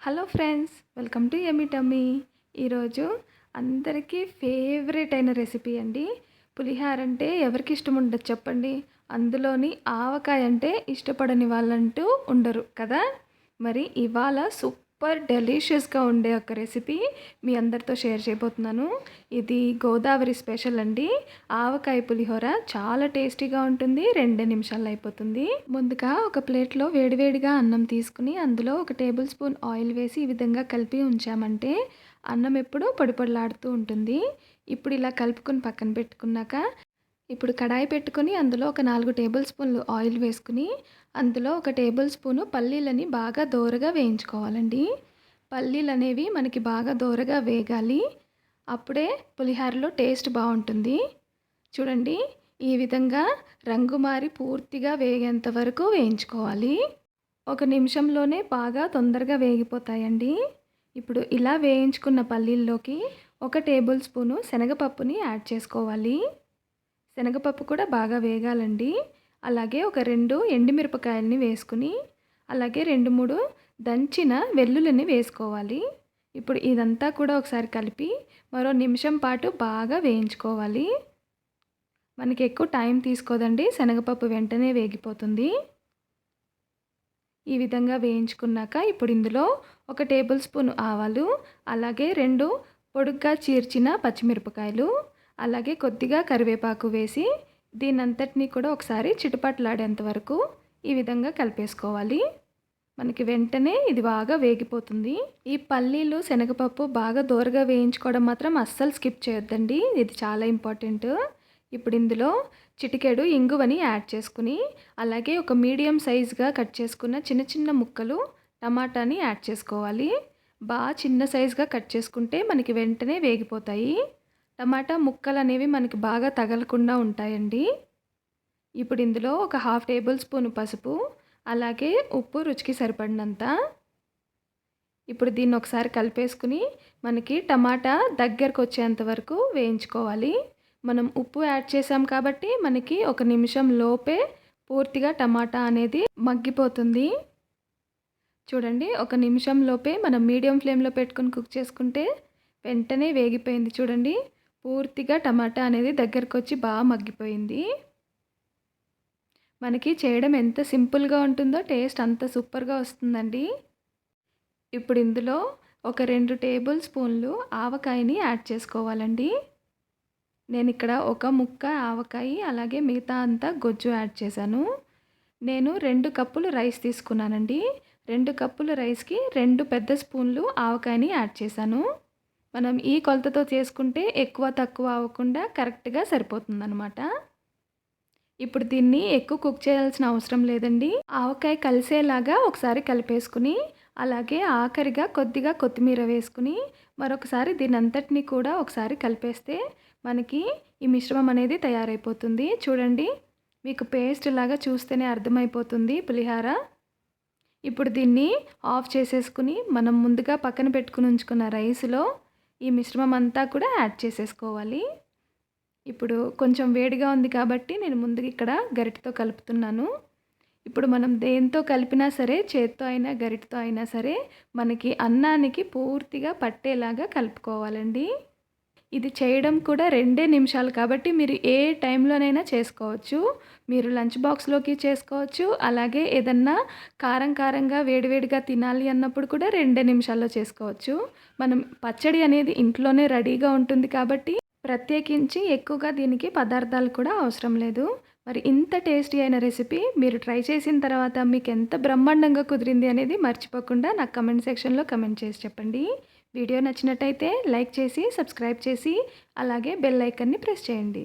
Hello friends, welcome to YummyTumy. ఈరోజు అందరికీ favourite అయిన రెసిపీ అండి. పులిహార అంటే ఎవరికి ఇష్టం ఉండదు చెప్పండి. అందులోని ఆవకాయ అంటే ఇష్టపడని వాళ్ళంటూ ఉండరు కదా. మరి ఇవాళ సూపర్ డెలీషియస్గా ఉండే ఒక రెసిపీ మీ అందరితో షేర్ చేయబోతున్నాను. ఇది గోదావరి స్పెషల్ అండి. ఆవకాయ పులిహోర చాలా టేస్టీగా ఉంటుంది. 2 నిమిషాల్లో అయిపోతుంది. ముందుగా ఒక ప్లేట్లో వేడివేడిగా అన్నం తీసుకుని అందులో 1 టేబుల్ స్పూన్ ఆయిల్ వేసి ఈ విధంగా కలిపి ఉంచామంటే అన్నం ఎప్పుడూ పొడిపొడిలాడుతూ ఉంటుంది. ఇప్పుడు ఇలా కలుపుకొని పక్కన పెట్టుకున్నాక ఇప్పుడు కడాయి పెట్టుకొని అందులో ఒక 4 టేబుల్ స్పూన్లు ఆయిల్ వేసుకుని అందులో 1 టేబుల్ స్పూను పల్లీలని బాగా దోరగా వేయించుకోవాలండి. పల్లీలు అనేవి మనకి బాగా దోరగా వేగాలి. అప్పుడే పులిహోరలో టేస్ట్ బాగుంటుంది. చూడండి, ఈ విధంగా రంగు మారి పూర్తిగా వేగేంత వరకు వేయించుకోవాలి. 1 నిమిషంలోనే బాగా తొందరగా వేగిపోతాయండి. ఇప్పుడు ఇలా వేయించుకున్న పల్లీల్లోకి 1 టేబుల్ స్పూను శనగపప్పుని యాడ్ చేసుకోవాలి. శనగపప్పు కూడా బాగా వేగాలండి. అలాగే ఒక 2 ఎండుమిరపకాయలని వేసుకుని అలాగే 2-3 దంచిన వెల్లుల్లిని వేసుకోవాలి. ఇప్పుడు ఇదంతా కూడా ఒకసారి కలిపి మరో నిమిషం పాటు బాగా వేయించుకోవాలి. మనకి ఎక్కువ టైం తీసుకోదండి, శనగపప్పు వెంటనే వేగిపోతుంది. ఈ విధంగా వేయించుకున్నాక ఇప్పుడు ఇందులో 1 టేబుల్ స్పూన్ ఆవాలు, అలాగే 2 పొడుగ్గా చీర్చిన పచ్చిమిరపకాయలు, అలాగే కొద్దిగా కరివేపాకు వేసి దీనంతటినీ కూడా ఒకసారి చిటపటలాడేంత వరకు ఈ విధంగా కలిపేసుకోవాలి. మనకి వెంటనే ఇది బాగా వేగిపోతుంది. ఈ పల్లీలు శనగపప్పు బాగా దోరగా వేయించుకోవడం మాత్రం అస్సలు స్కిప్ చేయొద్దండి, ఇది చాలా ఇంపార్టెంట్. ఇప్పుడు ఇందులో చిటికెడు ఇంగువని యాడ్ చేసుకుని అలాగే ఒక మీడియం సైజుగా కట్ చేసుకున్న చిన్న చిన్న ముక్కలు టమాటాని యాడ్ చేసుకోవాలి. బాగా చిన్న సైజుగా కట్ చేసుకుంటే మనకి వెంటనే వేగిపోతాయి. టమాటా ముక్కలు అనేవి మనకి బాగా తగలకుండా ఉంటాయండి. ఇప్పుడు ఇందులో ఒక 1/2 టేబుల్ స్పూన్ పసుపు, అలాగే ఉప్పు రుచికి సరిపడినంత. ఇప్పుడు దీన్ని ఒకసారి కలిపేసుకుని మనకి టమాటా దగ్గరకు వచ్చేంత వరకు వేయించుకోవాలి. మనం ఉప్పు యాడ్ చేసాం కాబట్టి మనకి 1 నిమిషం లోపే పూర్తిగా టమాటా అనేది మగ్గిపోతుంది. చూడండి, 1 నిమిషం లోపే మనం మీడియం ఫ్లేమ్లో పెట్టుకుని కుక్ చేసుకుంటే వెంటనే వేగిపోయింది. చూడండి, పూర్తిగా టమాటా అనేది దగ్గరకు వచ్చి బాగా మగ్గిపోయింది. మనకి చేయడం ఎంత సింపుల్గా ఉంటుందో టేస్ట్ అంత సూపర్గా వస్తుందండి. ఇప్పుడు ఇందులో ఒక 2 టేబుల్ స్పూన్లు ఆవకాయని యాడ్ చేసుకోవాలండి. నేను ఇక్కడ 1 ముక్క ఆవకాయ అలాగే మిగతా అంతా గొజ్జు యాడ్ చేశాను. నేను 2 కప్పులు రైస్ తీసుకున్నానండి. 2 కప్పుల రైస్కి 2 పెద్ద స్పూన్లు ఆవకాయని యాడ్ చేశాను. మనం ఈ కొలతతో చేసుకుంటే ఎక్కువ తక్కువ అవ్వకుండా కరెక్ట్గా సరిపోతుందన్నమాట. ఇప్పుడు దీన్ని ఎక్కువ కుక్ చేయాల్సిన అవసరం లేదండి. ఆవకాయ కలిసేలాగా ఒకసారి కలిపేసుకుని అలాగే ఆఖరిగా కొద్దిగా కొత్తిమీర వేసుకుని మరొకసారి దీని అంతటిని కూడా ఒకసారి కలిపేస్తే మనకి ఈ మిశ్రమం అనేది తయారైపోతుంది. చూడండి, మీకు పేస్ట్ లాగా చూస్తేనే అర్థమైపోతుంది పులిహార. ఇప్పుడు దీన్ని ఆఫ్ చేసేసుకుని మనం ముందుగా పక్కన పెట్టుకుని ఉంచుకున్న రైస్లో ఈ మిశ్రమం అంతా కూడా యాడ్ చేసేసుకోవాలి. ఇప్పుడు కొంచెం వేడిగా ఉంది కాబట్టి నేను ముందుగా ఇక్కడ గరిటెతో కలుపుతున్నాను. ఇప్పుడు మనం దేంతో కలిపినా సరే, చేత్తో అయినా గరిటెతో అయినా సరే, మనకి అన్నానికి పూర్తిగా పట్టేలాగా కలుపుకోవాలండి. ఇది చేయడం కూడా 2 నిమిషాలు కాబట్టి మీరు ఏ టైంలోనైనా చేసుకోవచ్చు. మీరు లంచ్ బాక్స్లోకి చేసుకోవచ్చు, అలాగే ఏదన్నా కారంగా వేడివేడిగా తినాలి అన్నప్పుడు కూడా 2 నిమిషాల్లో చేసుకోవచ్చు. మనం పచ్చడి అనేది ఇంట్లోనే రెడీగా ఉంటుంది కాబట్టి ప్రత్యేకించి ఎక్కువగా దీనికి పదార్థాలు కూడా అవసరం లేదు. మరి ఇంత టేస్టీ అయిన రెసిపీ మీరు ట్రై చేసిన తర్వాత మీకు ఎంత బ్రహ్మాండంగా కుదిరింది అనేది మర్చిపోకుండా నాకు కమెంట్ సెక్షన్లో కమెంట్ చేసి చెప్పండి. వీడియో నచ్చినట్టయితే లైక్ చేసి సబ్స్క్రైబ్ చేసి అలాగే బెల్ ఐకాన్ని ప్రెస్ చేయండి.